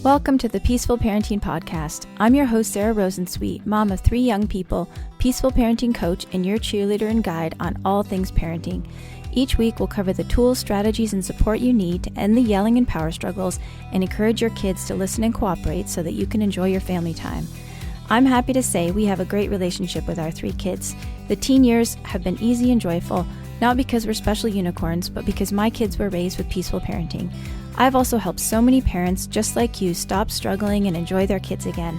Welcome to the Peaceful Parenting Podcast. I'm your host, Sarah Rosensweet, mom of 3 young people, peaceful parenting coach, and your cheerleader and guide on all things parenting. Each week, we'll cover the tools, strategies, and support you need to end the yelling and power struggles and encourage your kids to listen and cooperate so that you can enjoy your family time. I'm happy to say we have a great relationship with our 3 kids. The teen years have been easy and joyful, not because we're special unicorns, but because my kids were raised with peaceful parenting. I've also helped so many parents just like you stop struggling and enjoy their kids again.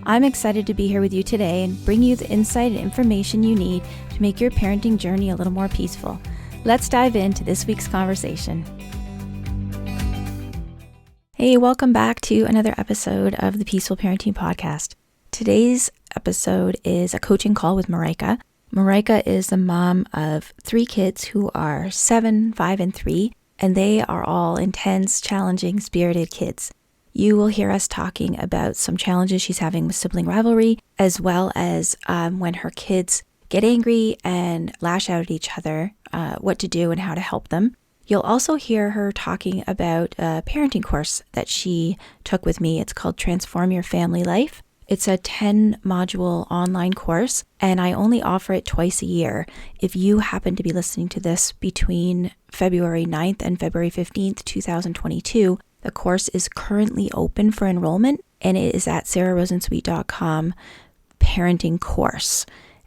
I'm excited to be here with you today and bring you the insight and information you need to make your parenting journey a little more peaceful. Let's dive into this week's conversation. Hey, welcome back to another episode of the Peaceful Parenting Podcast. Today's episode is a coaching call with Marika. Marika is the mom of 3 kids who are 7, 5, and 3. And they are all intense, challenging, spirited kids. You will hear us talking about some challenges she's having with sibling rivalry, as well as when her kids get angry and lash out at each other, what to do and how to help them. You'll also hear her talking about a parenting course that she took with me. It's called Transform Your Family Life. It's a 10-module online course, and I only offer it twice a year. If you happen to be listening to this between February 9th and February 15th, 2022, the course is currently open for enrollment, and it is at sarahrosensweet.com parenting course.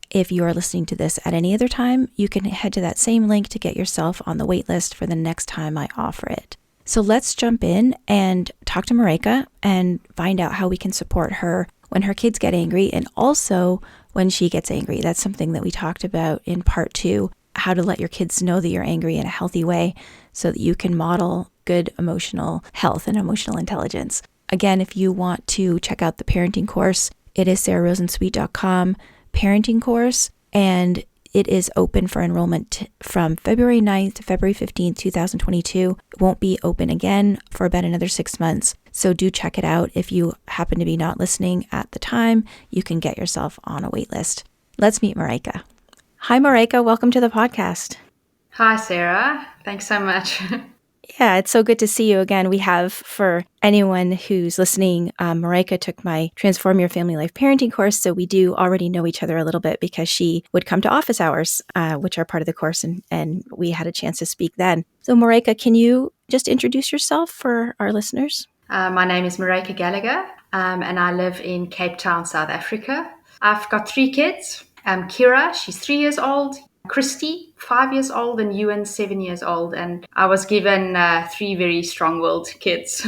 If you are listening to this at any other time, you can head to that same link to get yourself on the wait list for the next time I offer it. So let's jump in and talk to Marika and find out how we can support her when her kids get angry, and also when she gets angry. That's something that we talked about in part 2, how to let your kids know that you're angry in a healthy way so that you can model good emotional health and emotional intelligence. Again, if you want to check out the parenting course, it is sarahrosensweet.com parenting course, and it is open for enrollment from February 9th to February 15th, 2022. It won't be open again for about another 6 months. So do check it out. If you happen to be not listening at the time, you can get yourself on a wait list. Let's meet Marika. Hi, Marika. Welcome to the podcast. Hi, Sarah. Thanks so much. Yeah, it's so good to see you again. We have, for anyone who's listening, Marika took my Transform Your Family Life parenting course, so we do already know each other a little bit because she would come to office hours, which are part of the course, and we had a chance to speak then. So Marika, can you just introduce yourself for our listeners? My name is Maryke Gallagher, and I live in Cape Town, South Africa. I've got 3 kids. Kira, she's 3 years old. Christie, 5 years old, and Ewan, 7 years old. And I was given 3 very strong-willed kids.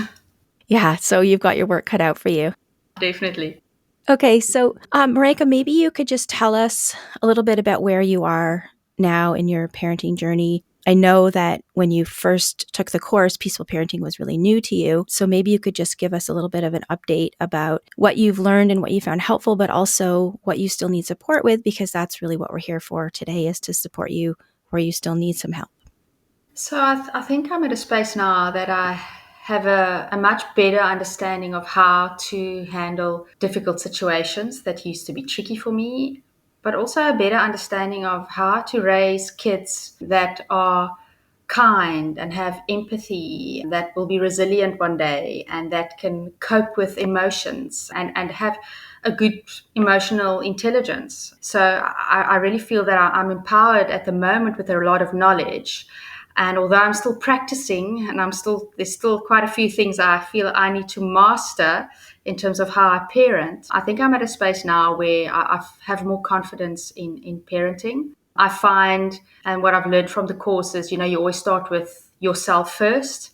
Yeah, so you've got your work cut out for you. Definitely. Okay, so Marika, maybe you could just tell us a little bit about where you are now in your parenting journey. I know that when you first took the course, Peaceful Parenting was really new to you. So maybe you could just give us a little bit of an update about what you've learned and what you found helpful, but also what you still need support with, because that's really what we're here for today, is to support you where you still need some help. So I think I'm at a space now that I have a much better understanding of how to handle difficult situations that used to be tricky for me, but also a better understanding of how to raise kids that are kind and have empathy, that will be resilient one day and that can cope with emotions and have a good emotional intelligence. So I really feel that I'm empowered at the moment with a lot of knowledge. And although I'm still practicing and there's still quite a few things I feel I need to master in terms of how I parent, I think I'm at a space now where I have more confidence in parenting. I find, and what I've learned from the course is, you always start with yourself first,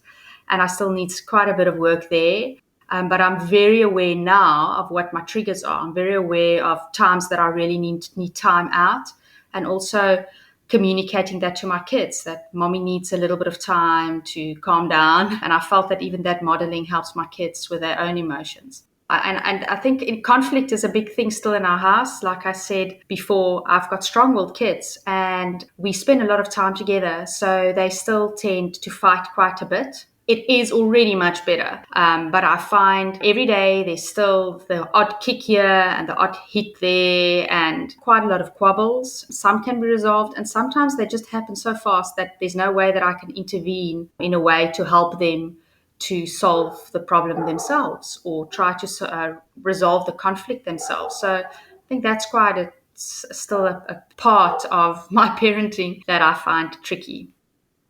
and I still need quite a bit of work there. But I'm very aware now of what my triggers are. I'm very aware of times that I really need time out, and also communicating that to my kids, that mommy needs a little bit of time to calm down. And I felt that even that modeling helps my kids with their own emotions. And I think conflict is a big thing still in our house. Like I said before, I've got strong-willed kids and we spend a lot of time together. So they still tend to fight quite a bit. It is already much better. But I find every day there's still the odd kick here and the odd hit there and quite a lot of quabbles. Some can be resolved and sometimes they just happen so fast that there's no way that I can intervene in a way to help them to solve the problem themselves or try to resolve the conflict themselves. So I think that's quite still a part of my parenting that I find tricky.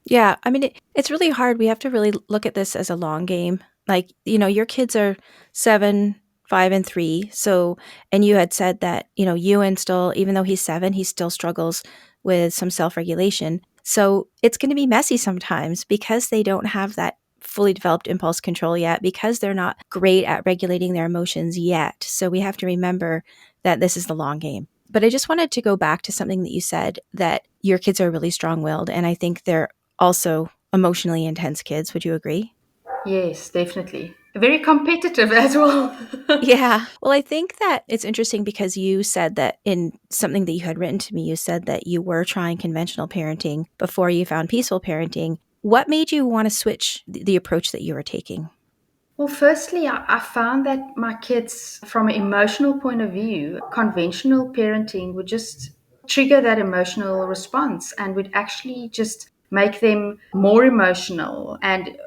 Yeah, I mean, it's really hard. We have to really look at this as a long game. Like, your kids are 7, 5, and 3. So, and you had said that, Ewan still, even though he's 7, he still struggles with some self-regulation. So it's going to be messy sometimes because they don't have that fully developed impulse control yet, because they're not great at regulating their emotions yet. So we have to remember that this is the long game. But I just wanted to go back to something that you said, that your kids are really strong-willed, and I think they're also emotionally intense kids. Would you agree? Yes, definitely. Very competitive as well. Yeah. Well, I think that it's interesting because you said that in something that you had written to me, you said that you were trying conventional parenting before you found peaceful parenting. What made you want to switch the approach that you were taking? Well, firstly, I found that my kids, from an emotional point of view, conventional parenting would just trigger that emotional response and would actually just make them more emotional. And,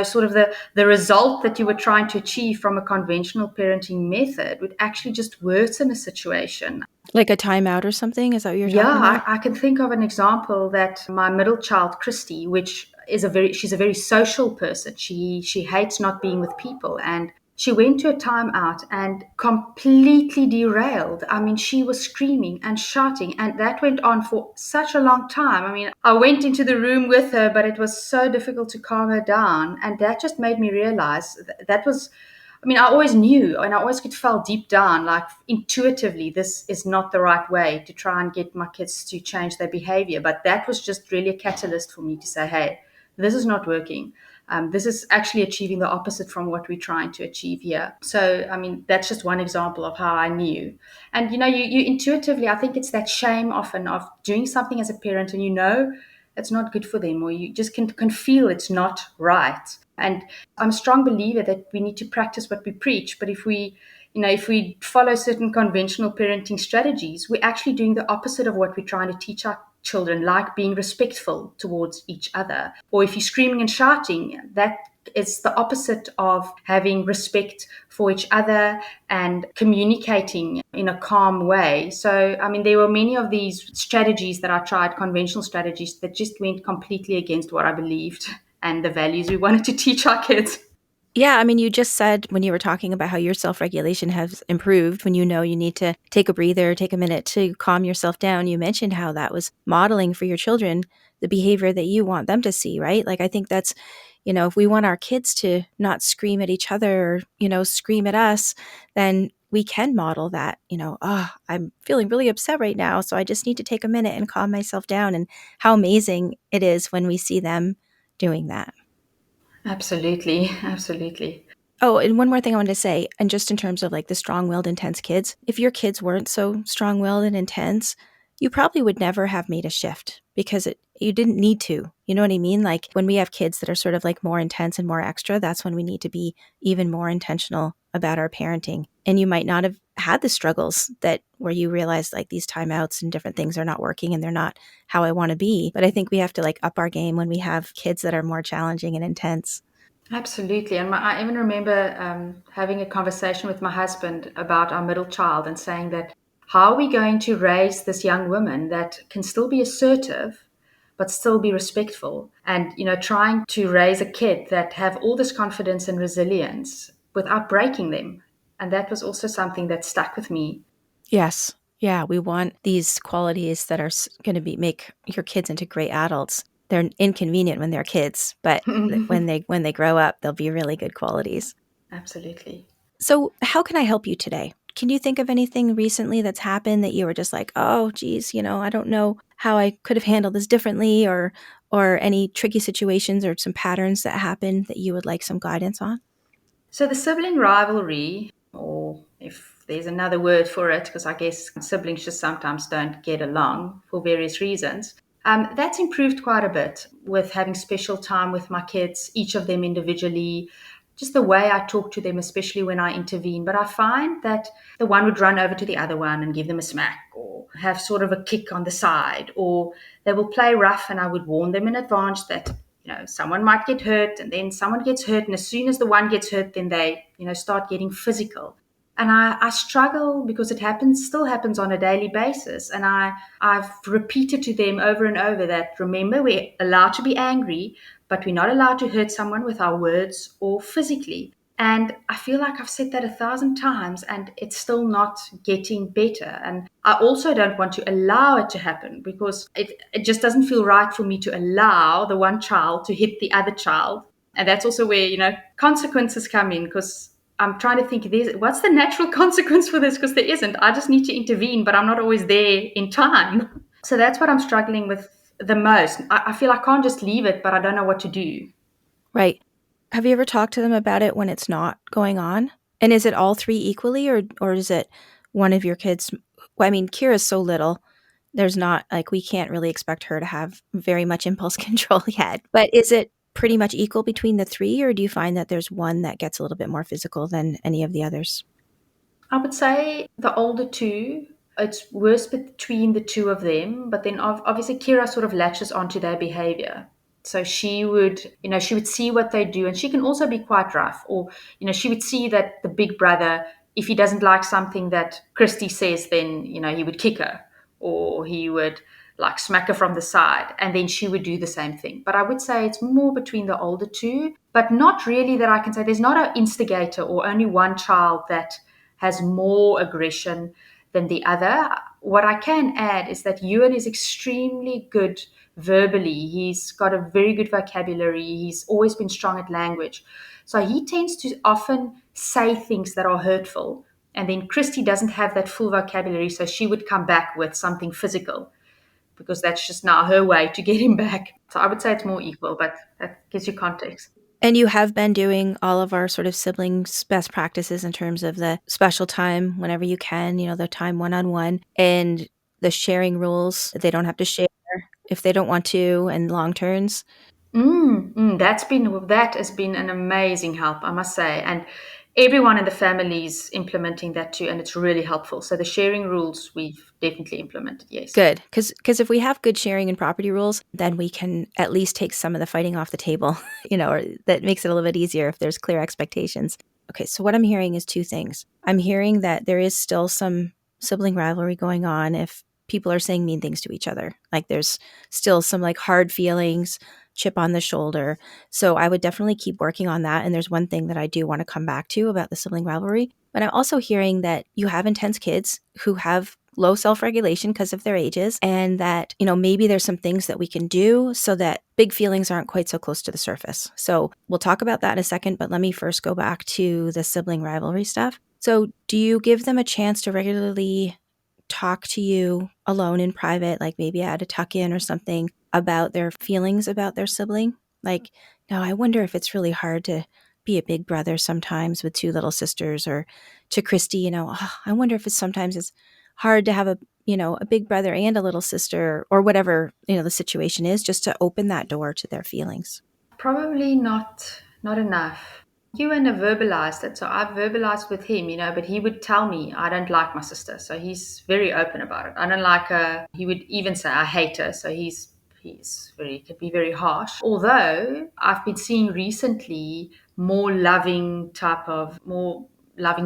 sort of the result that you were trying to achieve from a conventional parenting method would actually just worsen a situation. Like a timeout or something? Is that what you're Yeah, talking about? I can think of an example that my middle child, Christie, which is she's a very social person. She hates not being with people, and she went to a timeout and completely derailed. I mean, she was screaming and shouting, and that went on for such a long time. I mean, I went into the room with her, but it was so difficult to calm her down, and that just made me realize that was, I mean, I always knew and I always could feel deep down, like intuitively, this is not the right way to try and get my kids to change their behavior. But that was just really a catalyst for me to say, hey, this is not working. This is actually achieving the opposite from what we're trying to achieve here. So, I mean, that's just one example of how I knew. And, you intuitively, I think it's that shame often of doing something as a parent and it's not good for them, or you just can feel it's not right. And I'm a strong believer that we need to practice what we preach. But if we follow certain conventional parenting strategies, we're actually doing the opposite of what we're trying to teach our children, like being respectful towards each other. Or if you're screaming and shouting, that is the opposite of having respect for each other and communicating in a calm way. So, I mean, there were many of these strategies that I tried, conventional strategies, that just went completely against what I believed and the values we wanted to teach our kids. Yeah, I mean, you just said when you were talking about how your self-regulation has improved when you need to take a breather, take a minute to calm yourself down. You mentioned how that was modeling for your children the behavior that you want them to see, right? Like, I think that's, if we want our kids to not scream at each other or, scream at us, then we can model that, oh, I'm feeling really upset right now, so I just need to take a minute and calm myself down. And how amazing it is when we see them doing that. Absolutely. Absolutely. Oh, and one more thing I wanted to say, and just in terms of like the strong-willed, intense kids, if your kids weren't so strong-willed and intense, you probably would never have made a shift because you didn't need to. You know what I mean? Like when we have kids that are sort of like more intense and more extra, that's when we need to be even more intentional about our parenting. And you might not have had the struggles that where you realize like these timeouts and different things are not working and they're not how I want to be. But I think we have to like up our game when we have kids that are more challenging and intense. Absolutely. And I even remember having a conversation with my husband about our middle child and saying that, how are we going to raise this young woman that can still be assertive, but still be respectful? And, trying to raise a kid that have all this confidence and resilience without breaking them. And that was also something that stuck with me. Yes. Yeah, we want these qualities that are going to be make your kids into great adults. They're inconvenient when they're kids, but when they grow up, they'll be really good qualities. Absolutely. So, how can I help you today? Can you think of anything recently that's happened that you were just like, "Oh, geez, I don't know how I could have handled this differently," or any tricky situations or some patterns that happened that you would like some guidance on? So the sibling rivalry, or if there's another word for it, because I guess siblings just sometimes don't get along for various reasons, that's improved quite a bit with having special time with my kids, each of them individually, just the way I talk to them, especially when I intervene. But I find that the one would run over to the other one and give them a smack or have sort of a kick on the side, or they will play rough and I would warn them in advance that someone might get hurt, and then someone gets hurt, and as soon as the one gets hurt, then they, start getting physical. And I struggle because it still happens on a daily basis. And I've repeated to them over and over that, remember, we're allowed to be angry, but we're not allowed to hurt someone with our words or physically. And I feel like I've said that 1,000 times and it's still not getting better. And I also don't want to allow it to happen because it just doesn't feel right for me to allow the one child to hit the other child. And that's also where, consequences come in, because I'm trying to think, what's the natural consequence for this? Because there isn't. I just need to intervene, but I'm not always there in time. So that's what I'm struggling with the most. I feel I can't just leave it, but I don't know what to do. Right. Have you ever talked to them about it when it's not going on? And is it all three equally, or is it one of your kids? Well, I mean, Kira's so little. There's not, like, we can't really expect her to have very much impulse control yet. But is it pretty much equal between the three, or do you find that there's one that gets a little bit more physical than any of the others? I would say the older two, it's worse between the two of them. But then obviously Kira sort of latches onto their behavior. So she would see what they do, and she can also be quite rough. Or, she would see that the big brother, if he doesn't like something that Christie says, then, he would kick her, or he would like smack her from the side, and then she would do the same thing. But I would say it's more between the older two, but not really that I can say there's not an instigator or only one child that has more aggression than the other. What I can add is that Ewan is extremely good verbally. He's got a very good vocabulary. He's always been strong at language. So he tends to often say things that are hurtful. And then Christy doesn't have that full vocabulary, so she would come back with something physical because that's just now her way to get him back. So I would say it's more equal, but that gives you context. And you have been doing all of our sort of siblings' best practices in terms of the special time whenever you can, the time one-on-one, and the sharing rules. They don't have to share if they don't want to, and long turns. That has been an amazing help, I must say. And everyone in the family is implementing that too, and it's really helpful. So the sharing rules we've definitely implemented, yes. Good, because if we have good sharing and property rules, then we can at least take some of the fighting off the table, or that makes it a little bit easier if there's clear expectations. Okay, so what I'm hearing is two things. I'm hearing that there is still some sibling rivalry going on if people are saying mean things to each other. Like there's still some like hard feelings, chip on the shoulder. So I would definitely keep working on that. And there's one thing that I do want to come back to about the sibling rivalry. But I'm also hearing that you have intense kids who have low self-regulation because of their ages, and that, maybe there's some things that we can do so that big feelings aren't quite so close to the surface. So we'll talk about that in a second, but let me first go back to the sibling rivalry stuff. So do you give them a chance to regularly talk to you alone in private, like maybe at a tuck-in or something, about their feelings about their sibling? Like, no, I wonder if it's really hard to be a big brother sometimes with two little sisters, or to Christie, I wonder if sometimes it's hard to have a big brother and a little sister, or whatever, the situation is, just to open that door to their feelings. Probably not enough. Ewan verbalized it, so I've verbalized with him, but he would tell me I don't like my sister, so he's very open about it. I don't like her. He would even say I hate her, so he's could be very harsh. Although I've been seeing recently more loving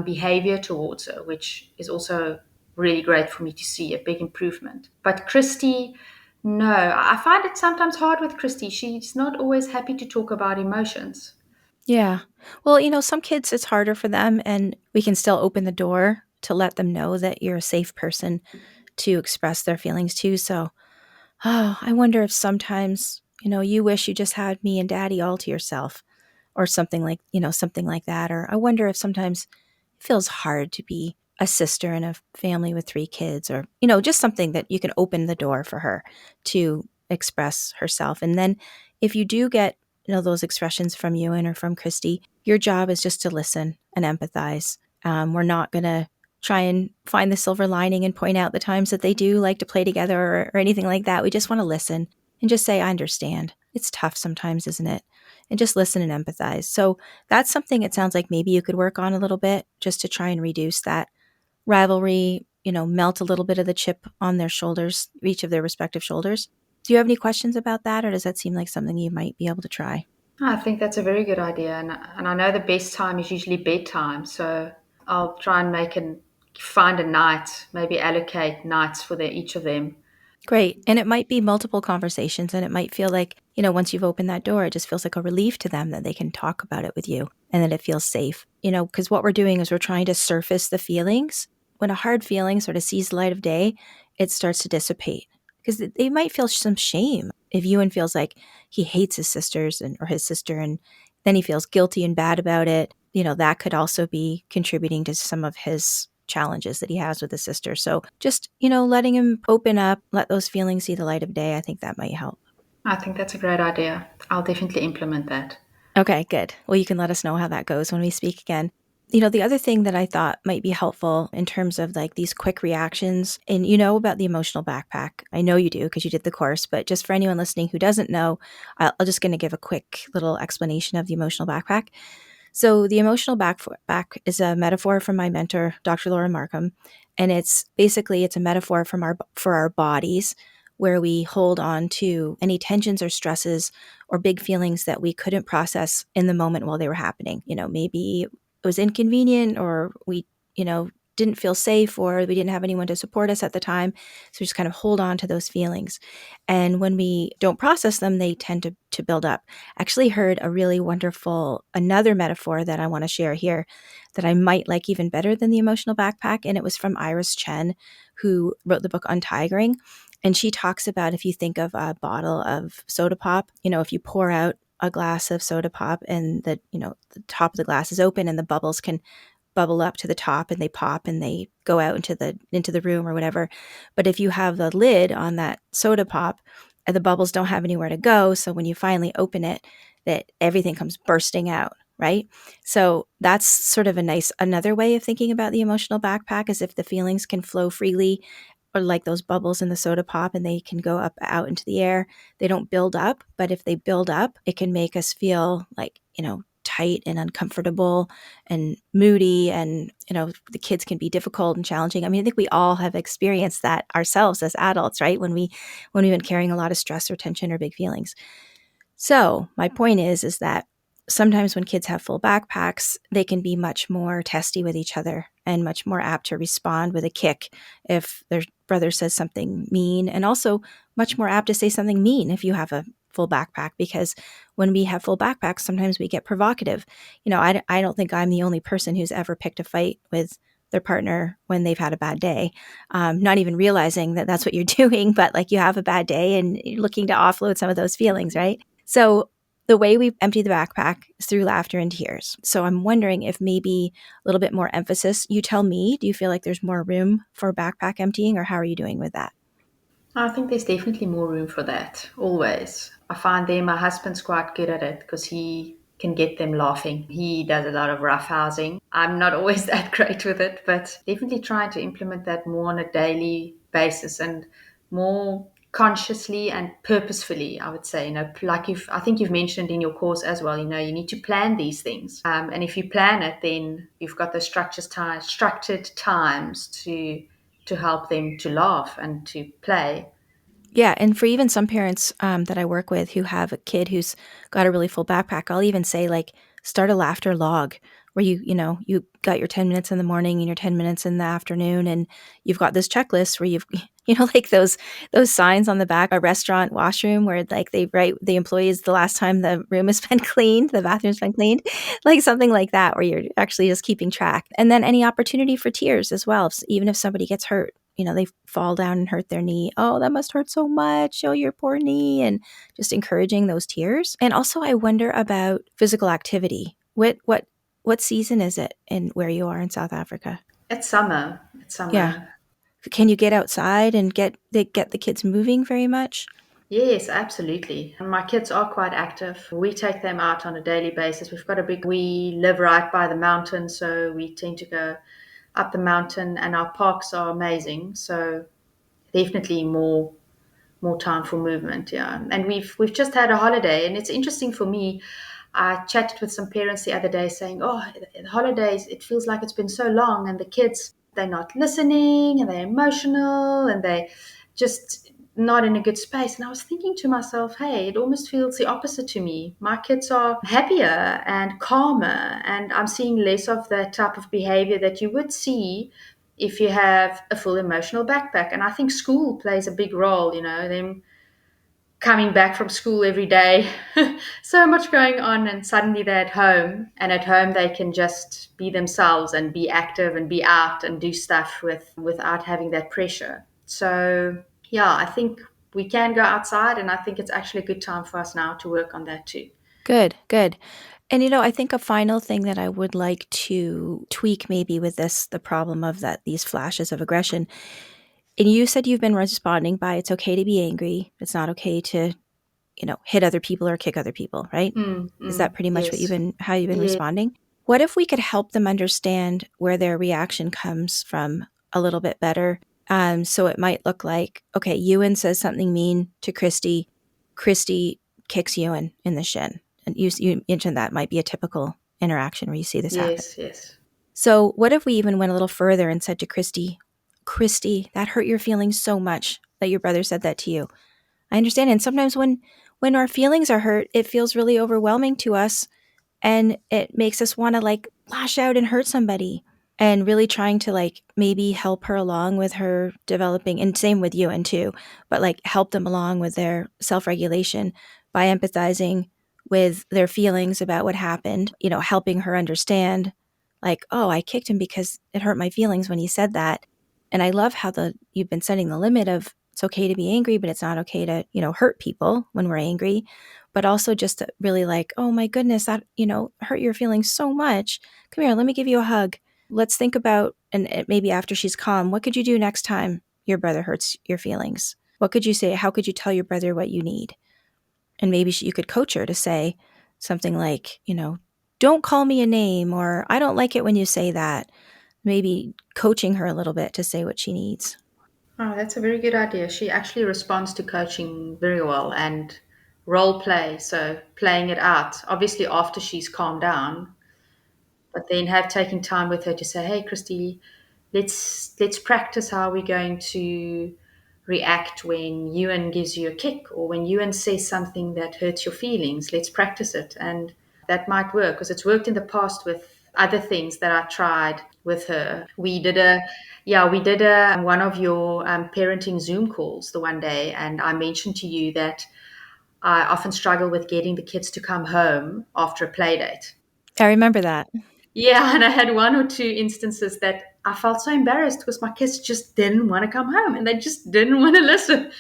behavior towards her, which is also really great for me to see a big improvement. But Christy, no, I find it sometimes hard with Christy. She's not always happy to talk about emotions. Yeah. Well, some kids, it's harder for them, and we can still open the door to let them know that you're a safe person to express their feelings to. So, I wonder if sometimes, you wish you just had me and daddy all to yourself, or something like that. Or I wonder if sometimes it feels hard to be a sister in a family with three kids, or, just something that you can open the door for her to express herself. And then if you do get, those expressions from Ewan or from Christie, your job is just to listen and empathize. We're not going to try and find the silver lining and point out the times that they do like to play together, or anything like that. We just want to listen and just say, I understand. It's tough sometimes, isn't it? And just listen and empathize. So that's something it sounds like maybe you could work on a little bit, just to try and reduce that rivalry, melt a little bit of the chip on their shoulders, each of their respective shoulders. Do you have any questions about that, or does that seem like something you might be able to try? I think that's a very good idea, and I know the best time is usually bedtime, so I'll try and find a night, maybe allocate nights for each of them. Great. And it might be multiple conversations, and it might feel like, once you've opened that door, it just feels like a relief to them that they can talk about it with you and that it feels safe. Because what we're doing is we're trying to surface the feelings. When a hard feeling sort of sees the light of day, it starts to dissipate because they might feel some shame. If Ewan feels like he hates his sisters or his sister, and then he feels guilty and bad about it, that could also be contributing to some of his challenges that he has with his sister. So just, letting him open up, let those feelings see the light of day, I think that might help. I think that's a great idea. I'll definitely implement that. Okay, good. Well, you can let us know how that goes when we speak again. The other thing that I thought might be helpful in terms of like these quick reactions, and about the emotional backpack. I know you do because you did the course, but just for anyone listening who doesn't know, I'll just going to give a quick little explanation of the emotional backpack. So the emotional back is a metaphor from my mentor, Dr. Laura Markham, and it's a metaphor for our bodies where we hold on to any tensions or stresses or big feelings that we couldn't process in the moment while they were happening. Maybe it was inconvenient or we, didn't feel safe or we didn't have anyone to support us at the time. So we just kind of hold on to those feelings. And when we don't process them, they tend to build up. I actually heard a really wonderful, another metaphor that I want to share here that I might like even better than the emotional backpack. And it was from Iris Chen, who wrote the book Untigering. And she talks about if you think of a bottle of soda pop, if you pour out a glass of soda pop and the top of the glass is open and the bubbles can bubble up to the top and they pop and they go out into the room or whatever. But if you have the lid on that soda pop, the bubbles don't have anywhere to go. So when you finally open it, that everything comes bursting out, right? So that's sort of another way of thinking about the emotional backpack, as if the feelings can flow freely or like those bubbles in the soda pop and they can go up out into the air. They don't build up, but if they build up, it can make us feel like, tight and uncomfortable and moody, and the kids can be difficult and challenging. I mean, I think we all have experienced that ourselves as adults, right? When we've been carrying a lot of stress or tension or big feelings. So my point is that sometimes when kids have full backpacks, they can be much more testy with each other and much more apt to respond with a kick if their brother says something mean, and also much more apt to say something mean if you have a full backpack, because when we have full backpacks, sometimes we get provocative. I don't think I'm the only person who's ever picked a fight with their partner when they've had a bad day, not even realizing that that's what you're doing, but like you have a bad day and you're looking to offload some of those feelings, right? So the way we empty the backpack is through laughter and tears. So I'm wondering if maybe a little bit more emphasis. You tell me, do you feel like there's more room for backpack emptying, or how are you doing with that? I think there's definitely more room for that, always. I find my husband's quite good at it because he can get them laughing. He does a lot of roughhousing. I'm not always that great with it, but definitely trying to implement that more on a daily basis and more consciously and purposefully, I would say. Like I think you've mentioned in your course as well, you need to plan these things. And if you plan it, then you've got the structured times to help them to laugh and to play. Yeah, and for even some parents that I work with who have a kid who's got a really full backpack, I'll even say like start a laughter log where you got your 10 minutes in the morning and your 10 minutes in the afternoon, and you've got this checklist where you've like those signs on the back a restaurant washroom where like they write the employees the last time the room has been cleaned, the bathroom's been cleaned, like something like that where you're actually just keeping track. And then any opportunity for tears as well, even if somebody gets hurt, they fall down and hurt their knee. Oh, that must hurt so much. Oh, your poor knee. And just encouraging those tears. And also, I wonder about physical activity. What season is it in where you are in South Africa? It's summer. It's Yeah. summer. Can you get outside and get the kids moving very much? Yes, absolutely. And my kids are quite active. We take them out on a daily basis. We live right by the mountain, so we tend to go up the mountain, and our parks are amazing. So definitely more time for movement, yeah. And we've just had a holiday, and it's interesting for me. I chatted with some parents the other day saying, "Oh, the holidays, it feels like it's been so long, and the kids, they're not listening, and they're emotional, and they just not in a good space. And I was thinking to myself, hey, it almost feels the opposite to me. My kids are happier and calmer, and I'm seeing less of that type of behavior that you would see if you have a full emotional backpack. And I think school plays a big role, them coming back from school every day, so much going on, and suddenly they're at home. And at home, they can just be themselves and be active and be out and do stuff without having that pressure. So, yeah, I think we can go outside, and I think it's actually a good time for us now to work on that too. Good, good. And I think a final thing that I would like to tweak maybe with this, the problem of that these flashes of aggression. And you said you've been responding by it's okay to be angry. It's not okay to, hit other people or kick other people, right? Is that pretty much Yes. how you've been Yeah. responding? What if we could help them understand where their reaction comes from a little bit better? So it might look like, okay, Ewan says something mean to Christie. Christie kicks Ewan in the shin. And you mentioned that might be a typical interaction where you see this happen. Yes, yes. So what if we even went a little further and said to Christie, Christie, that hurt your feelings so much that your brother said that to you. I understand. And sometimes when our feelings are hurt, it feels really overwhelming to us, and it makes us want to lash out and hurt somebody. And really trying to maybe help her along with her developing, and same with you and too, but help them along with their self-regulation by empathizing with their feelings about what happened, helping her understand oh, I kicked him because it hurt my feelings when he said that. And I love how you've been setting the limit of it's okay to be angry, but it's not okay to, hurt people when we're angry, but also just to really oh my goodness, that, hurt your feelings so much. Come here, let me give you a hug. Let's think about, and maybe after she's calm, what could you do next time your brother hurts your feelings? What could you say? How could you tell your brother what you need? And maybe you could coach her to say something like, don't call me a name, or I don't like it when you say that. Maybe coaching her a little bit to say what she needs. Oh, that's a very good idea. She actually responds to coaching very well, and role play, so playing it out. Obviously, after she's calmed down, but then have taken time with her to say, "Hey, Christy, let's practice how we're going to react when Ewan gives you a kick, or when Ewan says something that hurts your feelings. Let's practice it." And that might work because it's worked in the past with other things that I tried with her. We did one of your parenting Zoom calls the one day, and I mentioned to you that I often struggle with getting the kids to come home after a play date. I remember that. Yeah, and I had one or two instances that I felt so embarrassed because my kids just didn't want to come home and they just didn't want to listen.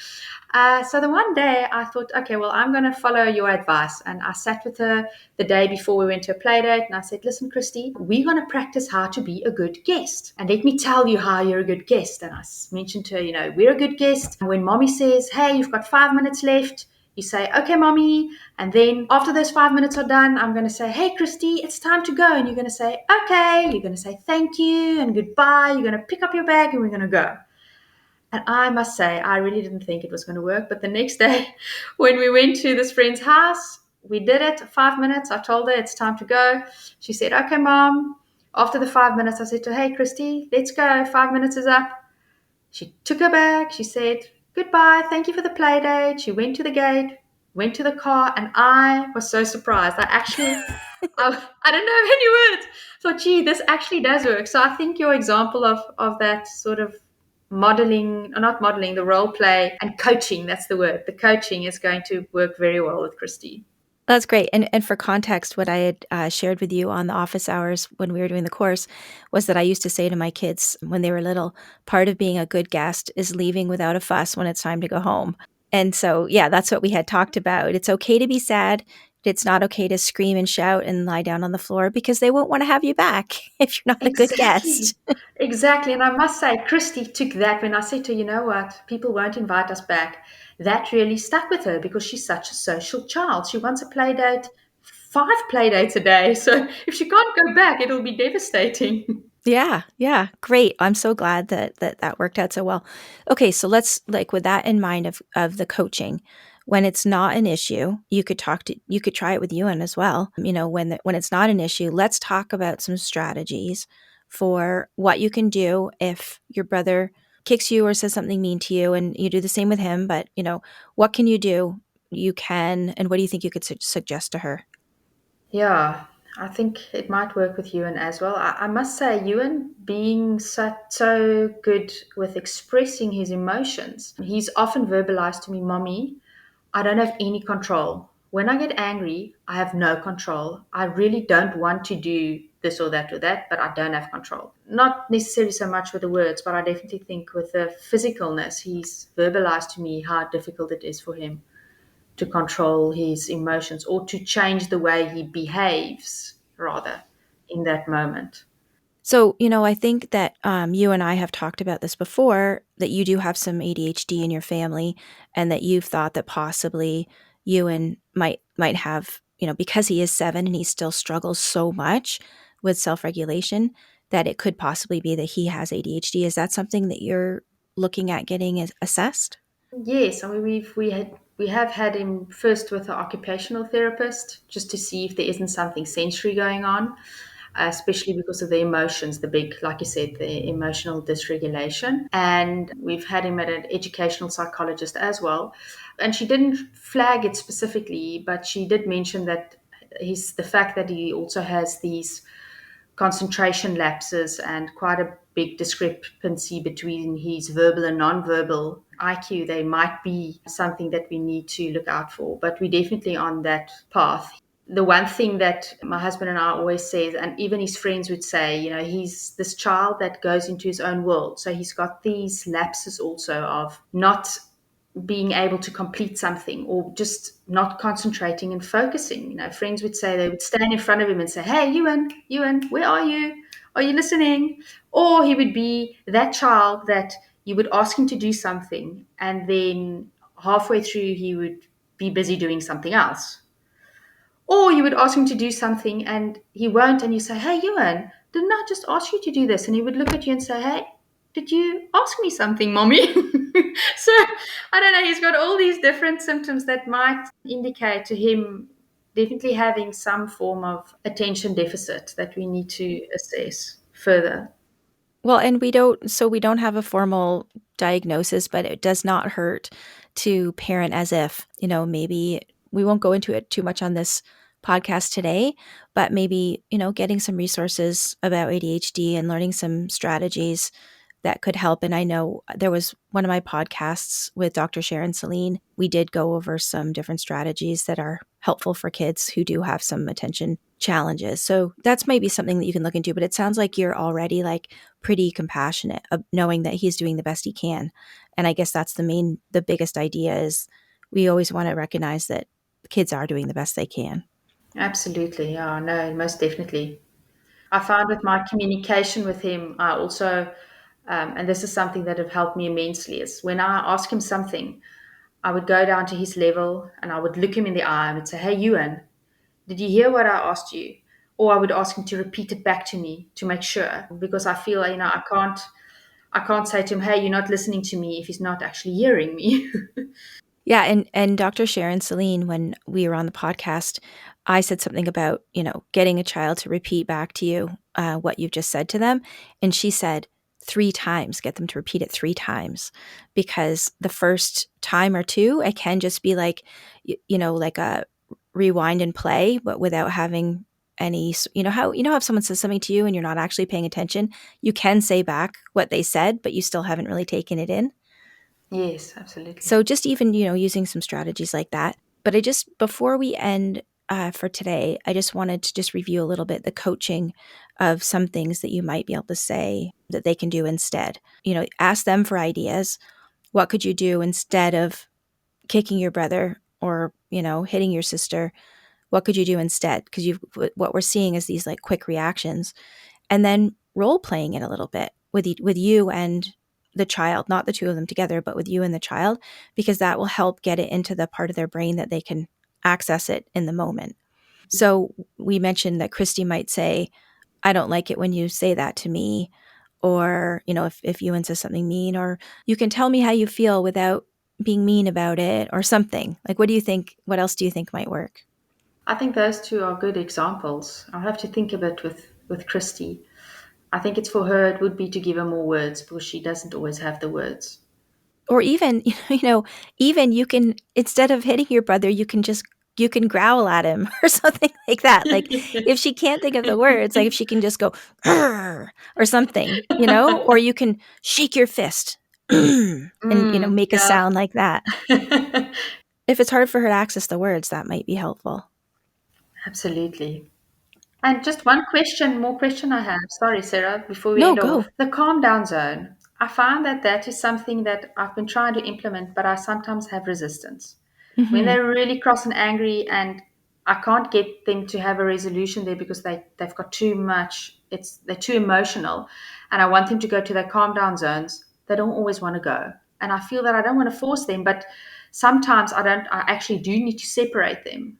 So the one day I thought, okay, well, I'm going to follow your advice. And I sat with her the day before we went to a play date, and I said, listen, Christy, we're going to practice how to be a good guest. And let me tell you how you're a good guest. And I mentioned to her, we're a good guest. When mommy says, hey, you've got 5 minutes left, you say, okay, mommy. And then after those 5 minutes are done, I'm going to say, hey, Christy, it's time to go. And you're going to say, okay. You're going to say thank you and goodbye. You're going to pick up your bag and we're going to go. And I must say, I really didn't think it was going to work. But the next day, when we went to this friend's house, we did it. 5 minutes. I told her it's time to go. She said, okay, mom. After the 5 minutes, I said to her, hey, Christy, let's go. 5 minutes is up. She took her bag. She said, goodbye. Thank you for the play date. She went to the gate, went to the car, and I was so surprised. I don't know any words. Thought, gee, this actually does work. So I think your example of that sort of modeling, or not modeling, the role play and coaching, that's the word. The coaching is going to work very well with Christy. That's great. And for context, what I had shared with you on the office hours when we were doing the course was that I used to say to my kids when they were little, part of being a good guest is leaving without a fuss when it's time to go home. And so, yeah, that's what we had talked about. It's okay to be sad. It's not okay to scream and shout and lie down on the floor because they won't want to have you back if you're not a good Exactly. guest. Exactly. And I must say, Christy took that when I said to her, you know what, people won't invite us back. That really stuck with her because she's such a social child. She wants a play date, 5 play dates a day. So if she can't go back, it'll be devastating. Yeah, yeah, great. I'm so glad that worked out so well. Okay, so let's with that in mind of the coaching, when it's not an issue, you could try it with Ewan as well. When it's not an issue, let's talk about some strategies for what you can do if your brother kicks you or says something mean to you, and you do the same with him, but, what can you do? You can, and what do you think you could suggest to her? Yeah, I think it might work with Ewan as well. I must say, Ewan being so good with expressing his emotions, he's often verbalized to me, Mommy, I don't have any control. When I get angry, I have no control. I really don't want to do this or that, but I don't have control. Not necessarily so much with the words, but I definitely think with the physicalness, he's verbalized to me how difficult it is for him to control his emotions or to change the way he behaves, rather, in that moment. So, I think that you and I have talked about this before, that you do have some ADHD in your family, and that you've thought that possibly Ewan might have, because he is 7 and he still struggles so much with self-regulation, that it could possibly be that he has ADHD. Is that something that you're looking at getting assessed? Yes, I mean we have had him first with an occupational therapist just to see if there isn't something sensory going on, especially because of the emotions, the big, like you said, the emotional dysregulation. And we've had him at an educational psychologist as well. And she didn't flag it specifically, but she did mention that the fact that he also has these concentration lapses and quite a big discrepancy between his verbal and non-verbal IQ, they might be something that we need to look out for. But we're definitely on that path. The one thing that my husband and I always say, and even his friends would say, he's this child that goes into his own world. So he's got these lapses also of not being able to complete something or just not concentrating and focusing. Friends would say, they would stand in front of him and say, Hey, Ewan, where are you? Are you listening? Or he would be that child that you would ask him to do something and then halfway through he would be busy doing something else. Or you would ask him to do something and he won't, and you say, Hey, Ewan, didn't I just ask you to do this? And he would look at you and say, Hey, did you ask me something, mommy? So I don't know, he's got all these different symptoms that might indicate to him definitely having some form of attention deficit that we need to assess further. Well, and we don't have a formal diagnosis, but it does not hurt to parent as if, maybe we won't go into it too much on this podcast today, but maybe, getting some resources about ADHD and learning some strategies that could help. And I know there was one of my podcasts with Dr. Sharon Celine. We did go over some different strategies that are helpful for kids who do have some attention challenges. So that's maybe something that you can look into. But it sounds like you're already like pretty compassionate of knowing that he's doing the best he can. And I guess that's the biggest idea is we always want to recognize that kids are doing the best they can. Absolutely. Yeah, no, most definitely. I found with my communication with him, I also, and this is something that have helped me immensely, is when I ask him something, I would go down to his level and I would look him in the eye and would say, Hey, Ewan, did you hear what I asked you? Or I would ask him to repeat it back to me to make sure, because I feel, I can't say to him, Hey, you're not listening to me if he's not actually hearing me. Yeah, and Dr. Sharon Celine, when we were on the podcast, I said something about, getting a child to repeat back to you what you've just said to them. And she said 3 times, get them to repeat it 3 times. Because the first time or two, it can just be like, like a rewind and play, but without having any, how if someone says something to you and you're not actually paying attention, you can say back what they said, but you still haven't really taken it in. Yes, absolutely. So just even, using some strategies like that. But before we end for today, I just wanted to just review a little bit the coaching of some things that you might be able to say that they can do instead. Ask them for ideas. What could you do instead of kicking your brother or, hitting your sister? What could you do instead? Because what we're seeing is these like quick reactions, and then role playing it a little bit with you and the child, not the two of them together, but with you and the child, because that will help get it into the part of their brain that they can access it in the moment. So we mentioned that Christie might say, I don't like it when you say that to me. Or, if Ewan says something mean, or you can tell me how you feel without being mean about it or something. Like, what do you think? What else do you think might work? I think those two are good examples. I'll have to think a bit with Christy. I think it's for her, it would be to give her more words because she doesn't always have the words. Or even, even you can, instead of hitting your brother, you can growl at him or something like that. Like if she can't think of the words, like if she can just go "Grr," or something, or you can shake your fist and, make a Yeah. sound like that. If it's hard for her to access the words, that might be helpful. Absolutely. And just more question I have. Sorry, Sarah, before we No, end go. off. The calm down zone. I find that that is something that I've been trying to implement, but I sometimes have resistance. When Hmm. they're really cross and angry and I can't get them to have a resolution there because they've got too much, they're too emotional, and I want them to go to their calm down zones, they don't always want to go. And I feel that I don't want to force them, but sometimes I actually do need to separate them.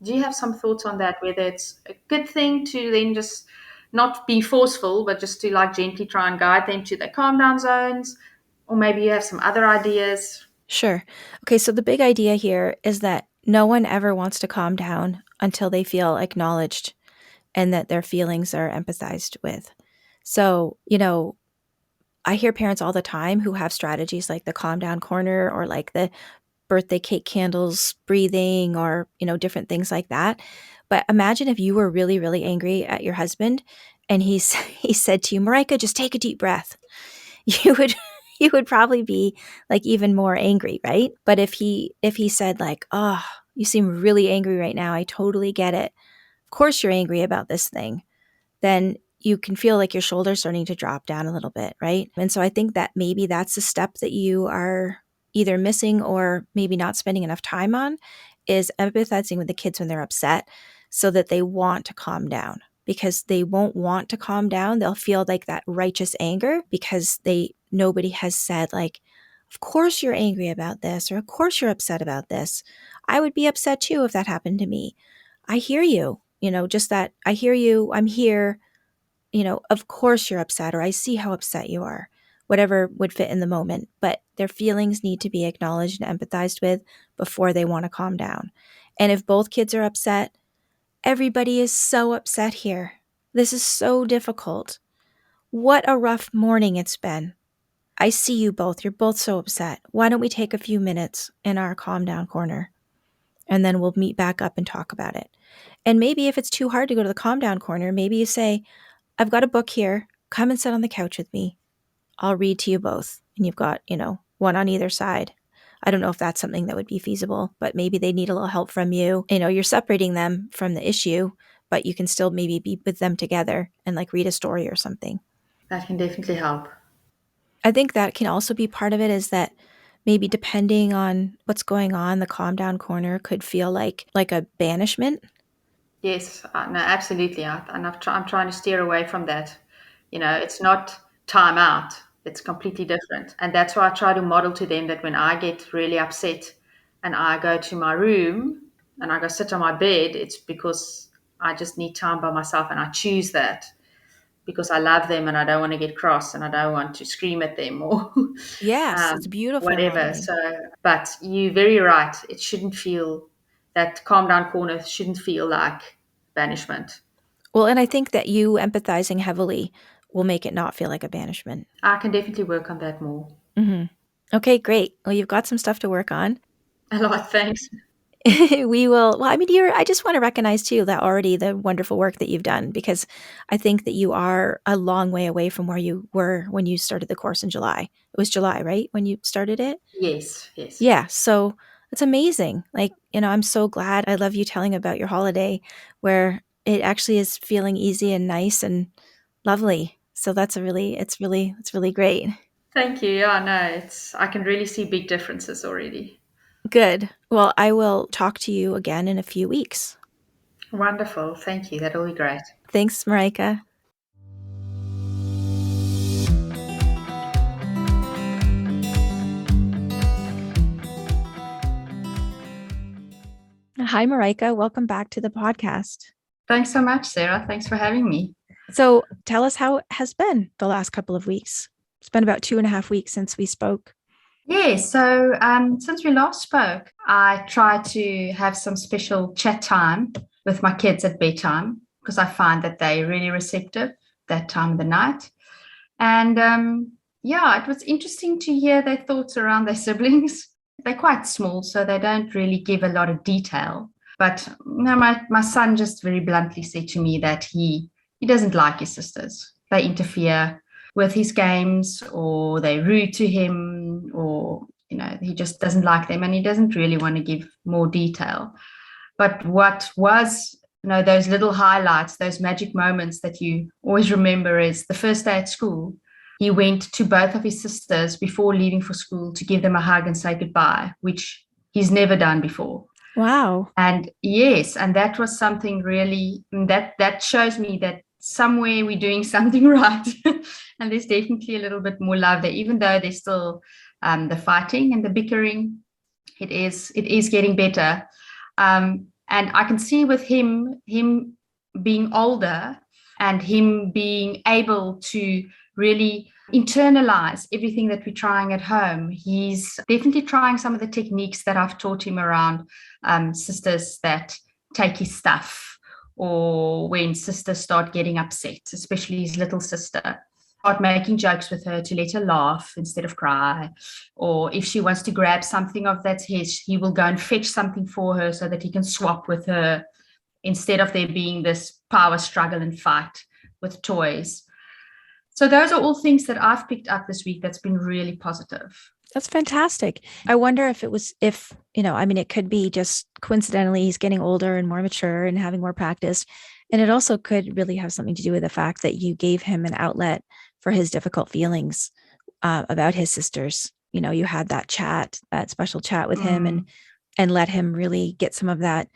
Do you have some thoughts on that? Whether it's a good thing to then just not be forceful, but just to like gently try and guide them to their calm down zones, or maybe you have some other ideas. Sure. Okay, so the big idea here is that no one ever wants to calm down until they feel acknowledged and that their feelings are empathized with. So, I hear parents all the time who have strategies like the calm down corner or like the birthday cake candles breathing or, different things like that. But imagine if you were really, really angry at your husband and he said to you, Marika, just take a deep breath. You would you would probably be like even more angry, right? But if he said like, "Oh, you seem really angry right now. I totally get it. Of course you're angry about this thing." Then you can feel like your shoulders starting to drop down a little bit, right? And so I think that maybe that's the step that you are either missing or maybe not spending enough time on is empathizing with the kids when they're upset so that they want to calm down because they won't want to calm down. They'll feel like that righteous anger because nobody has said like, of course you're angry about this or of course you're upset about this. I would be upset too if that happened to me. I hear you, just that I hear you, I'm here, of course you're upset, or I see how upset you are, whatever would fit in the moment. But their feelings need to be acknowledged and empathized with before they want to calm down. And if both kids are upset, everybody is so upset here. This is so difficult. What a rough morning it's been. I see you both. You're both so upset. Why don't we take a few minutes in our calm down corner? And then we'll meet back up and talk about it. And maybe if it's too hard to go to the calm down corner, maybe you say, I've got a book here. Come and sit on the couch with me. I'll read to you both. And you've got, one on either side. I don't know if that's something that would be feasible, but maybe they need a little help from you. You're separating them from the issue, but you can still maybe be with them together and like read a story or something. That can definitely help. I think that can also be part of it is that maybe depending on what's going on, the calm down corner could feel like a banishment. Yes, no, absolutely. I'm trying to steer away from that. It's not time out. It's completely different. And that's why I try to model to them that when I get really upset and I go to my room and I go sit on my bed, it's because I just need time by myself and I choose that because I love them and I don't want to get cross and I don't want to scream at them or Yes, it's beautiful whatever. modeling. So, but you're very right. It shouldn't feel that calm down corner shouldn't feel like banishment. Well, and I think that you empathizing heavily will make it not feel like a banishment. I can definitely work on that more. Hmm. Okay, great. Well, you've got some stuff to work on. A lot, thanks. We will, well, I mean, I just want to recognize too that already the wonderful work that you've done because I think that you are a long way away from where you were when you started the course in July. It was July, right? When you started it? Yes, yes. Yeah. So it's amazing. Like, I'm so glad. I love you telling about your holiday where it actually is feeling easy and nice and lovely. So it's really great. Thank you. Yeah, no, I can really see big differences already. Good. Well, I will talk to you again in a few weeks. Wonderful. Thank you. That'll be great. Thanks, Marika. Hi, Marika. Welcome back to the podcast. Thanks so much, Sarah. Thanks for having me. So tell us how it has been the last couple of weeks. It's been about 2.5 weeks since we spoke. Yeah, so since we last spoke, I try to have some special chat time with my kids at bedtime because I find that they're really receptive. that time of the night. And it was interesting to hear their thoughts around their siblings. They're quite small, so they don't really give a lot of detail. But my son just very bluntly said to me that he doesn't like his sisters. They interfere with his games, or they're rude to him, or he just doesn't like them, and he doesn't really want to give more detail. But what was, those little highlights, those magic moments that you always remember, is the first day at school. He went to both of his sisters before leaving for school to give them a hug and say goodbye, which he's never done before. Wow. And yes, and that was something really, that shows me that somewhere we're doing something right. And there's definitely a little bit more love there, even though there's still the fighting and the bickering. It is getting better. And I can see with him being older and him being able to really internalize everything that we're trying at home. He's definitely trying some of the techniques that I've taught him around sisters that take his stuff, or when sisters start getting upset, especially his little sister. Start making jokes with her to let her laugh instead of cry. Or if she wants to grab something of that's his, he will go and fetch something for her so that he can swap with her, instead of there being this power struggle and fight with toys. So those are all things that I've picked up this week that's been really positive. That's fantastic. I wonder if it could be just coincidentally he's getting older and more mature and having more practice. And it also could really have something to do with the fact that you gave him an outlet for his difficult feelings about his sisters. You had that special chat with him, and let him really get some of that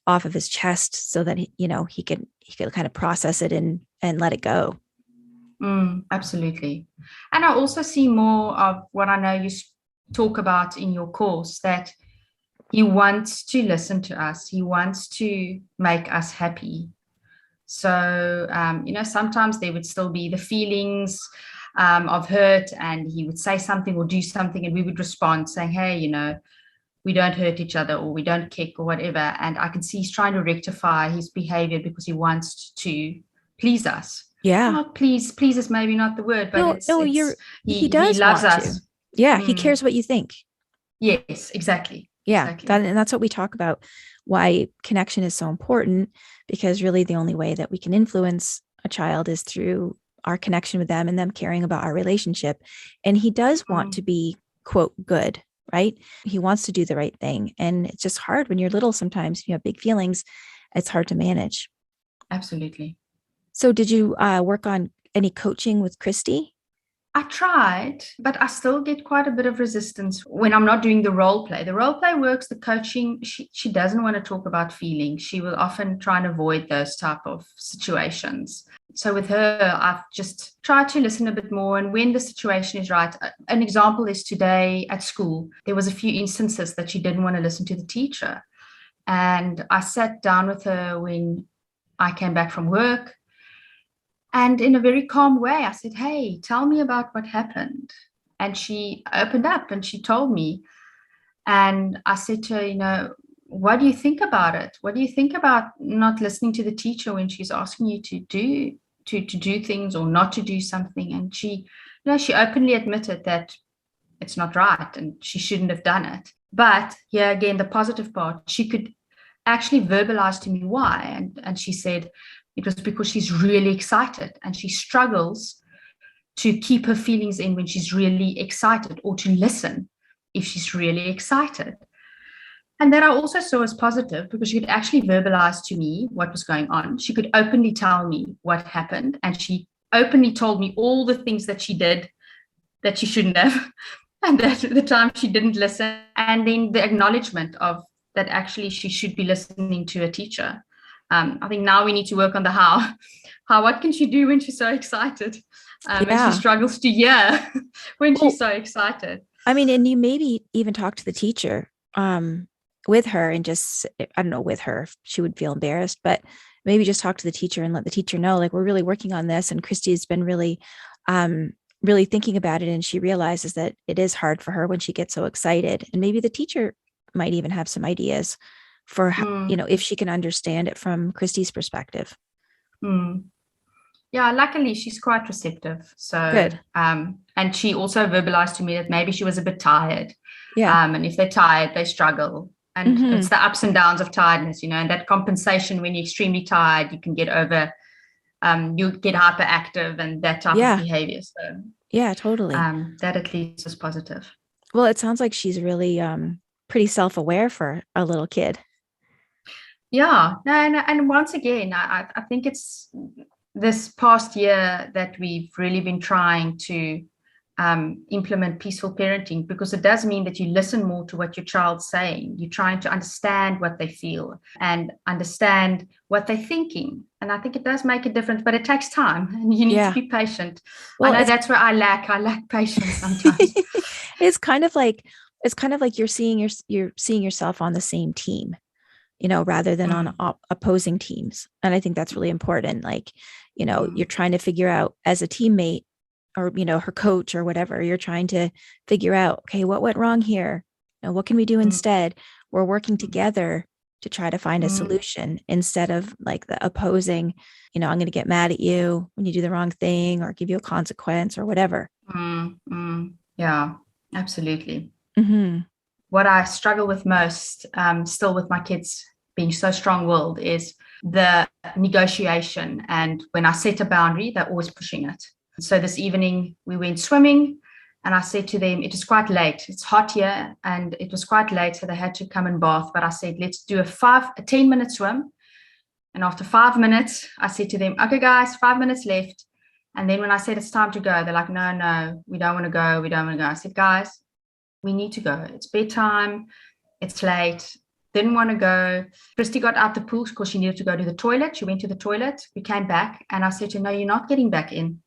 off of his chest, so that he could kind of process it and let it go. Absolutely. And I also see more of what I know you talk about in your course, that he wants to listen to us. He wants to make us happy. So, sometimes there would still be the feelings of hurt, and he would say something or do something, and we would respond saying, hey, we don't hurt each other, or we don't kick, or whatever. And I can see he's trying to rectify his behavior because he wants to please us. Yeah. Oh, please is maybe not the word, but he does he loves want us. To. Yeah, he cares what you think. Yes, exactly. Yeah, exactly. And that's what we talk about, why connection is so important, because really the only way that we can influence a child is through our connection with them and them caring about our relationship. And he does want to be, quote, good, right? He wants to do the right thing. And it's just hard when you're little. Sometimes you have big feelings. It's hard to manage. Absolutely. So did you work on any coaching with Christie? I tried, but I still get quite a bit of resistance when I'm not doing the role play. The role play works, the coaching, she doesn't want to talk about feelings. She will often try and avoid those type of situations. So with her, I've just tried to listen a bit more. And when the situation is right, an example is today at school, there was a few instances that she didn't want to listen to the teacher. And I sat down with her when I came back from work. And in a very calm way, I said, hey, tell me about what happened. And she opened up and she told me. And I said to her, what do you think about it? What do you think about not listening to the teacher when she's asking you to do things or not to do something? And she openly admitted that it's not right and she shouldn't have done it. But here again, the positive part, she could actually verbalize to me why. And she said, it was because she's really excited and she struggles to keep her feelings in when she's really excited, or to listen if she's really excited. And that I also saw as positive, because she could actually verbalize to me what was going on. She could openly tell me what happened, and she openly told me all the things that she did that she shouldn't have, and that at the time she didn't listen. And then the acknowledgement of that actually she should be listening to a teacher. I think now we need to work on the how. What can she do when she's so excited? And she struggles to hear when she's so excited. I mean, and you maybe even talk to the teacher with her, and just, I don't know, with her, she would feel embarrassed, but maybe just talk to the teacher and let the teacher know, like, we're really working on this. And Christie's been really, really thinking about it. And she realizes that it is hard for her when she gets so excited. And maybe the teacher might even have some ideas for how, if she can understand it from Christie's perspective. Yeah, luckily she's quite receptive. So, Good. and she also verbalized to me that maybe she was a bit tired. Yeah. And if they're tired, they struggle. And Mm-hmm. it's the ups and downs of tiredness, and that compensation when you're extremely tired, you can get over, you get hyperactive and that type of Yeah. behavior. So, Yeah, totally. that at least is positive. Well, it sounds like she's really pretty self-aware for a little kid. Yeah, no, and once again, I think it's this past year that we've really been trying to implement peaceful parenting, because it does mean that you listen more to what your child's saying. You're trying to understand what they feel and understand what they're thinking. And I think it does make a difference, but it takes time and you need to Yeah. be patient. I Well, know it's that's where I lack patience sometimes. it's kind of like you're seeing yourself on the same team, rather than on Mm, opposing teams. And I think that's really important. Like, you're mm, trying to figure out as a teammate or, her coach or whatever, you're trying to figure out, okay, what went wrong here? What can we do mm, instead? We're working mm, together to try to find a mm, solution instead of like the opposing, I'm going to get mad at you when you do the wrong thing or give you a consequence or whatever. yeah, absolutely. Mm-hmm. What I struggle with most, still with my kids being so strong willed, is the negotiation. And when I set a boundary, they're always pushing it. So this evening we went swimming and I said to them, it is quite late. It's hot here and it was quite late. So they had to come and bath. But I said, let's do a 10-minute swim. And after 5 minutes, I said to them, okay, guys, 5 minutes left. And then when I said it's time to go, they're like, no, we don't want to go. We don't want to go. I said, guys, we need to go. It's bedtime. It's late. Didn't want to go. Christie got out the pool because she needed to go to the toilet. She went to the toilet. We came back and I said to her, no, you're not getting back in.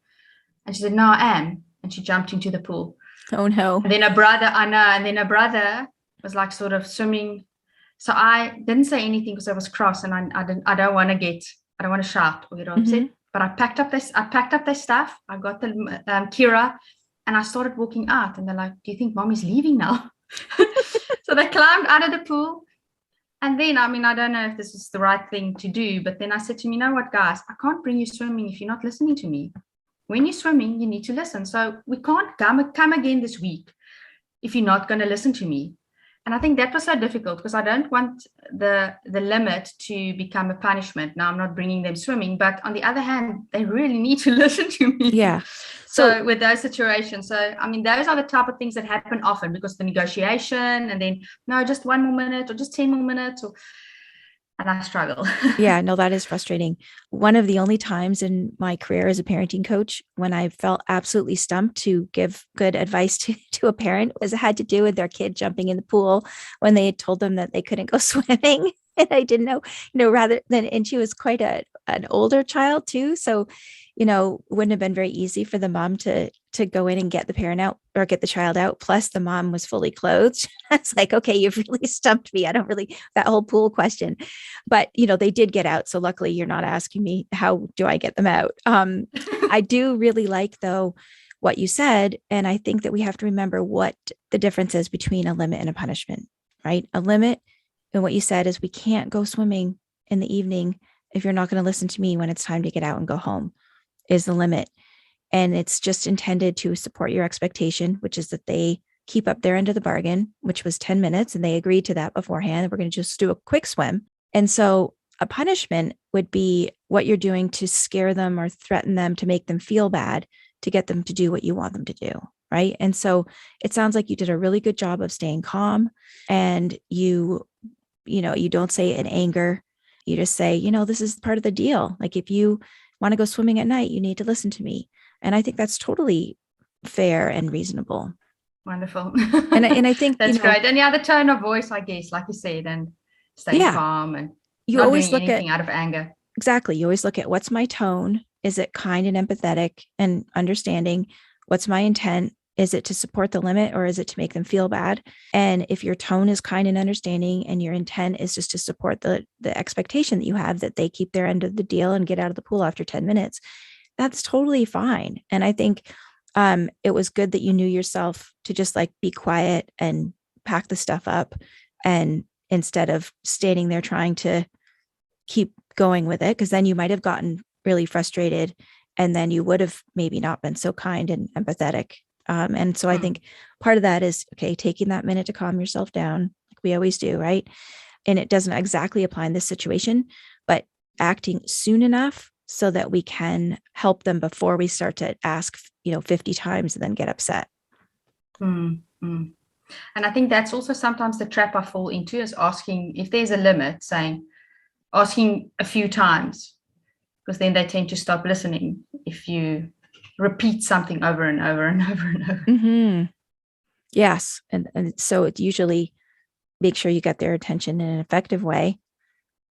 And she said, no, I am. And she jumped into the pool. Oh no. And then her brother, I know, and then her brother was like sort of swimming. So I didn't say anything because I was cross and I don't want to shout or get upset. Mm-hmm. But I packed up their stuff. I got the Kira and I started walking out and they're like, do you think mommy's leaving now? So they climbed out of the pool. And then, I don't know if this is the right thing to do, but then I said to them, you know what, guys, I can't bring you swimming if you're not listening to me. When you're swimming, you need to listen. So we can't come again this week if you're not going to listen to me. And I think that was so difficult because I don't want the limit to become a punishment. Now I'm not bringing them swimming, but on the other hand, they really need to listen to me. Yeah. So with those situations, those are the type of things that happen often because the negotiation and then, no, just 1 more minute or just 10 more minutes, and I struggle. Yeah, no, that is frustrating. One of the only times in my career as a parenting coach when I felt absolutely stumped to give good advice to a parent was it had to do with their kid jumping in the pool when they had told them that they couldn't go swimming. And I didn't know, rather than, and she was quite an older child too. So, wouldn't have been very easy for the mom to go in and get the parent out or get the child out. Plus the mom was fully clothed. It's like, okay, you've really stumped me. I don't really, that whole pool question, but they did get out. So luckily you're not asking me, how do I get them out? I do really like though, what you said. And I think that we have to remember what the difference is between a limit and a punishment, right? A limit, and what you said is we can't go swimming in the evening if you're not going to listen to me when it's time to get out and go home, is the limit. And it's just intended to support your expectation, which is that they keep up their end of the bargain, which was 10 minutes. And they agreed to that beforehand. We're going to just do a quick swim. And so a punishment would be what you're doing to scare them or threaten them to make them feel bad, to get them to do what you want them to do. Right. And so it sounds like you did a really good job of staying calm, and you don't say it in anger. You just say, this is part of the deal. Like if you want to go swimming at night, you need to listen to me. And I think that's totally fair and reasonable. Wonderful. And I think, That's great. And yeah, the tone of voice, I guess, like you said, and staying yeah, calm and you not always doing look at, anything out of anger. exactly. You always look at what's my tone? Is it kind and empathetic and understanding? What's my intent? Is it to support the limit or is it to make them feel bad? And if your tone is kind and understanding and your intent is just to support the expectation that you have that they keep their end of the deal and get out of the pool after 10 minutes, that's totally fine. And I think it was good that you knew yourself to just like be quiet and pack the stuff up, and instead of standing there trying to keep going with it, because then you might have gotten really frustrated and then you would have maybe not been so kind and empathetic. And so I think part of that is, okay, taking that minute to calm yourself down, like we always do, right? And it doesn't exactly apply in this situation, but acting soon enough so that we can help them before we start to ask, 50 times and then get upset. And I think that's also sometimes the trap I fall into, is asking, if there's a limit, asking a few times, because then they tend to stop listening if you repeat something over and over and over and over. Mm-hmm. Yes. And so it usually make sure you get their attention in an effective way,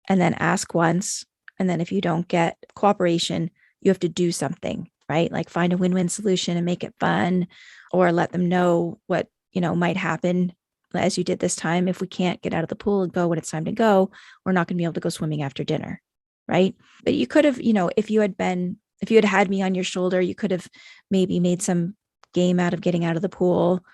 and then ask once. And then if you don't get cooperation, you have to do something, right? Like find a win-win solution and make it fun, or let them know what, might happen as you did this time. If we can't get out of the pool and go when it's time to go, we're not going to be able to go swimming after dinner. Right. But you could have, if you had had me on your shoulder, you could have maybe made some game out of getting out of the pool.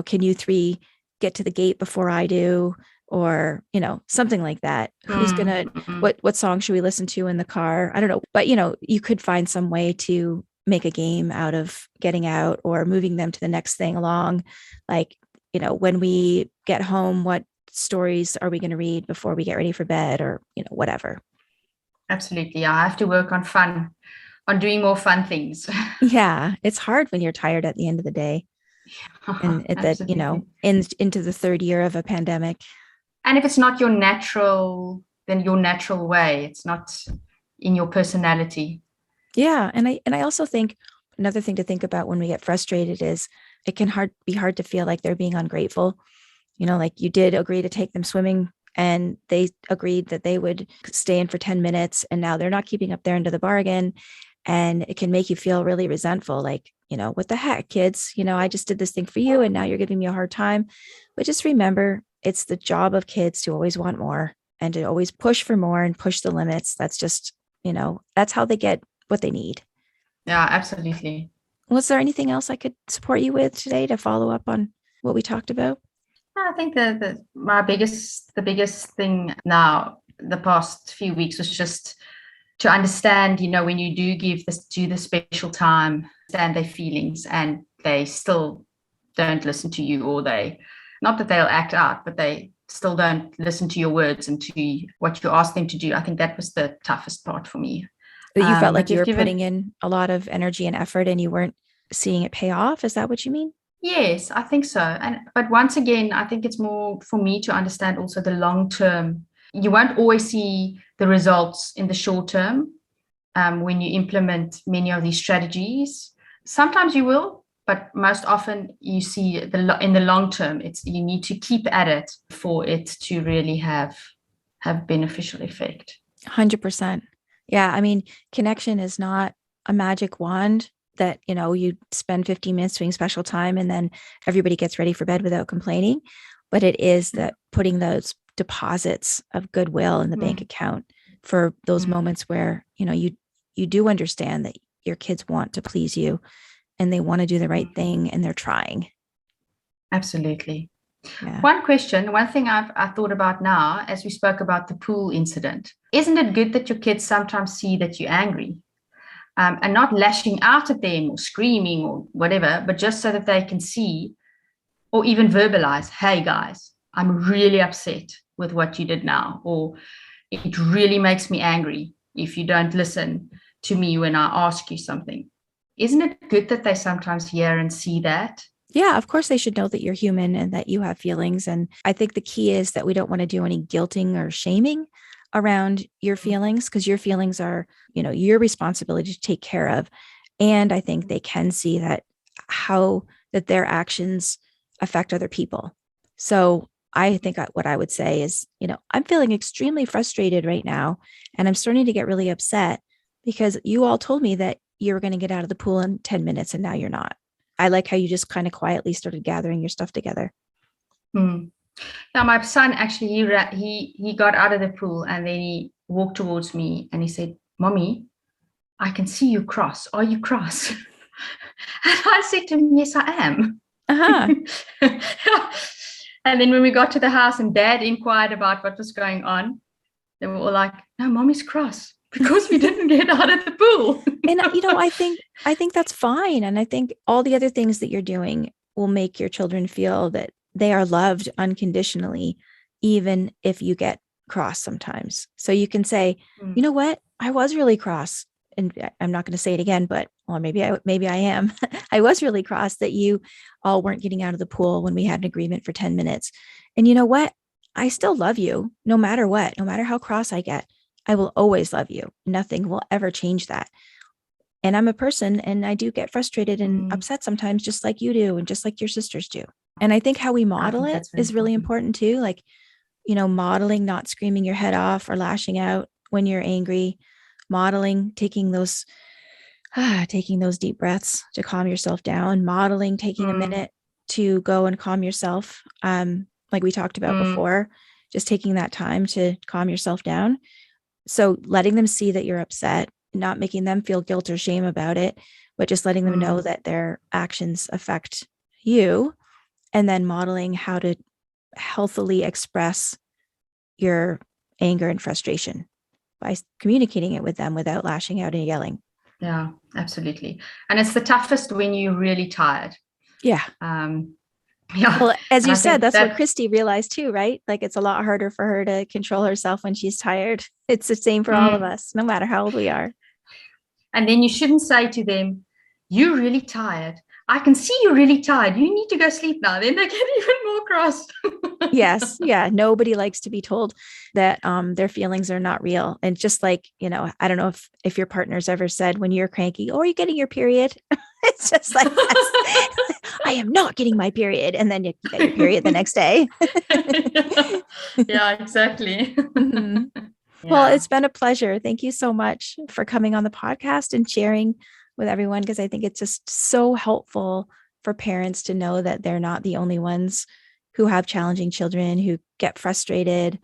Can you three get to the gate before I do? Or, something like that. Who's going to, what song should we listen to in the car? I don't know. But, you could find some way to make a game out of getting out or moving them to the next thing along. Like, when we get home, what stories are we going to read before we get ready for bed, or, whatever. Absolutely. I have to work on doing more fun things. Yeah. It's hard when you're tired at the end of the day. And into the third year of a pandemic. And if it's not your natural way, it's not in your personality. Yeah. And I also think another thing to think about when we get frustrated is it can be hard to feel like they're being ungrateful. Like you did agree to take them swimming, and they agreed that they would stay in for 10 minutes, and now they're not keeping up their end of the bargain. And it can make you feel really resentful. Like, what the heck, kids, I just did this thing for you and now you're giving me a hard time. But just remember, it's the job of kids to always want more and to always push for more and push the limits. That's just, that's how they get what they need. Yeah, absolutely. Was there anything else I could support you with today to follow up on what we talked about? I think the biggest thing now, the past few weeks, was just to understand, when you do do the special time, understand their feelings, and they still don't listen to you, or not that they'll act out, but they still don't listen to your words and to what you ask them to do. I think that was the toughest part for me. That you felt like you were putting in a lot of energy and effort and you weren't seeing it pay off. Is that what you mean? Yes, I think so. But once again, I think it's more for me to understand also the long term. You won't always see the results in the short term when you implement many of these strategies. Sometimes you will, but most often you see in the long term, you need to keep at it for it to really have beneficial effect. 100%. Yeah. I mean, connection is not a magic wand that, you spend 15 minutes doing special time and then everybody gets ready for bed without complaining. But it is that putting those deposits of goodwill in the bank account for those moments where, you do understand that your kids want to please you and they want to do the right thing and they're trying. Absolutely. Yeah. One thing I thought about now, as we spoke about the pool incident, isn't it good that your kids sometimes see that you're angry? And not lashing out at them or screaming or whatever, but just so that they can see or even verbalize, hey guys, I'm really upset with what you did now, or it really makes me angry if you don't listen to me when I ask you something. Isn't it good that they sometimes hear and see that? Yeah, of course they should know that you're human and that you have feelings. And I think the key is that we don't want to do any guilting or shaming around your feelings, because your feelings are, your responsibility to take care of. And I think they can see that their actions affect other people. So I think what I would say is, I'm feeling extremely frustrated right now, and I'm starting to get really upset because you all told me that you were going to get out of the pool in 10 minutes and now you're not. I like how you just kind of quietly started gathering your stuff together. Now, my son actually, he got out of the pool and then he walked towards me and he said, Mommy, I can see you cross. Are you cross? And I said to him, yes, I am. Uh-huh. And then when we got to the house and Dad inquired about what was going on, they were all like, no, Mommy's cross. because we didn't get out of the pool. And I think that's fine. And I think all the other things that you're doing will make your children feel that they are loved unconditionally, even if you get cross sometimes. So you can say, you know what? I was really cross. And I'm not going to say it again, but or maybe I am. I was really cross that you all weren't getting out of the pool when we had an agreement for 10 minutes. And you know what? I still love you no matter what, no matter how cross I get. I will always love you. Nothing will ever change that. And I'm a person and I do get frustrated and upset sometimes, just like you do and just like your sisters do. And I think how we model it is really important too. Like, modeling not screaming your head off or lashing out when you're angry, modeling taking those deep breaths to calm yourself down, modeling taking a minute to go and calm yourself. Like we talked about before, just taking that time to calm yourself down. So letting them see that you're upset, not making them feel guilt or shame about it, but just letting them know that their actions affect you, and then modeling how to healthily express your anger and frustration by communicating it with them without lashing out and yelling. Yeah, absolutely. And it's the toughest when you're really tired. Yeah. Yeah. Well, as you said, that's what Christie realized too, right? Like it's a lot harder for her to control herself when she's tired. It's the same for all of us, no matter how old we are. And then you shouldn't say to them, you're really tired. I can see you're really tired. You need to go sleep now. Then they get even more cross. Yes. Yeah. Nobody likes to be told that their feelings are not real. And just like, I don't know if your partner's ever said when you're cranky, oh, are you getting your period? It's just like, I am not getting my period. And then you get your period the next day. Yeah, exactly. Mm-hmm. Yeah. Well, it's been a pleasure. Thank you so much for coming on the podcast and sharing with everyone, because I think it's just so helpful for parents to know that they're not the only ones who have challenging children, who get frustrated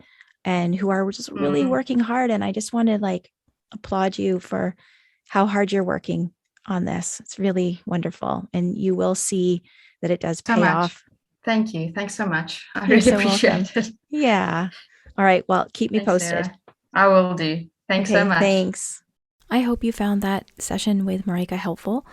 and who are just really working hard. And I just want to applaud you for how hard you're working on this. It's really wonderful. And you will see that it does pay off. Thank you. Thanks so much. I really appreciate it. Yeah. All right. Well, keep me posted. Sarah. I will do. Thanks so much. Thanks. I hope you found that session with Marika helpful.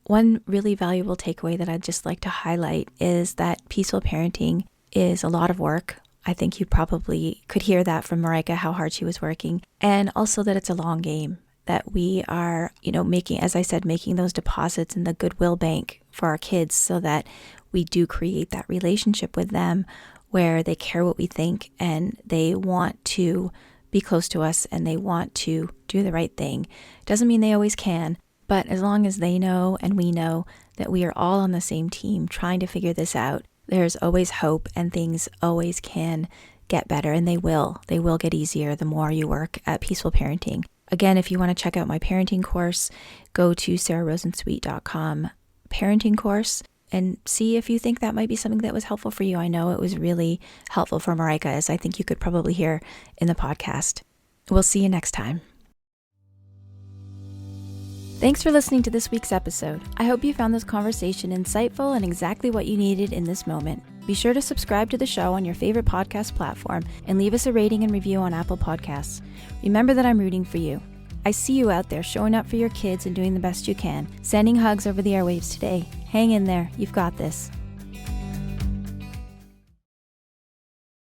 One really valuable takeaway that I'd just like to highlight is that peaceful parenting is a lot of work. I think you probably could hear that from Marika, how hard she was working. And also that it's a long game, that we are, making, as I said, making those deposits in the goodwill bank for our kids so that we do create that relationship with them where they care what we think and they want to be close to us and they want to do the right thing. Doesn't mean they always can, but as long as they know and we know that we are all on the same team trying to figure this out, there's always hope and things always can get better, and they will. They will get easier the more you work at peaceful parenting. Again, if you want to check out my parenting course, go to sararosensweet.com parenting course and see if you think that might be something that was helpful for you. I know it was really helpful for Marika, as I think you could probably hear in the podcast. We'll see you next time. Thanks for listening to this week's episode. I hope you found this conversation insightful and exactly what you needed in this moment. Be sure to subscribe to the show on your favorite podcast platform and leave us a rating and review on Apple Podcasts. Remember that I'm rooting for you. I see you out there showing up for your kids and doing the best you can. Sending hugs over the airwaves today. Hang in there. You've got this.